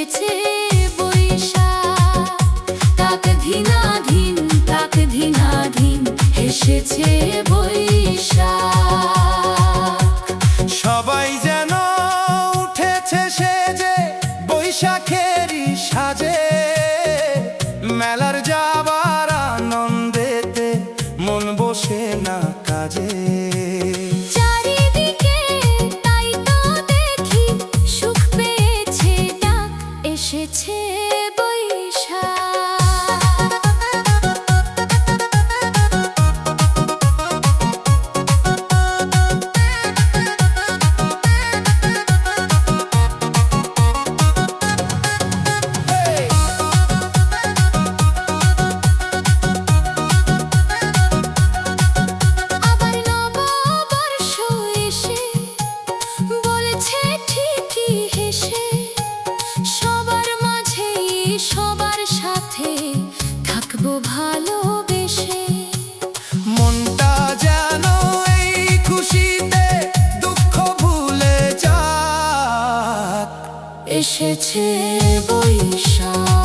এসেছে বৈশাখ, তাক ধিনাধীন তাক ধিনাধীন এসেছে বৈশাখ। সবাই যেন উঠেছে সেজে বৈশাখেরই সাজে, মেলার যাবার আনন্দেতে মন বসে না কাজে। চারিদিকে তাই তো দেখি সুখ পেয়েছে ডাক, এসেছে আবার নববর্ষ এসে বলেছে ঠিকই হেসে, সবার মাঝে সবার সাথে থাকবো ভালোবেসে। মনটা যেন এই খুশিতে দুঃখ ভুলে যাক, এসেছে বৈশাখ।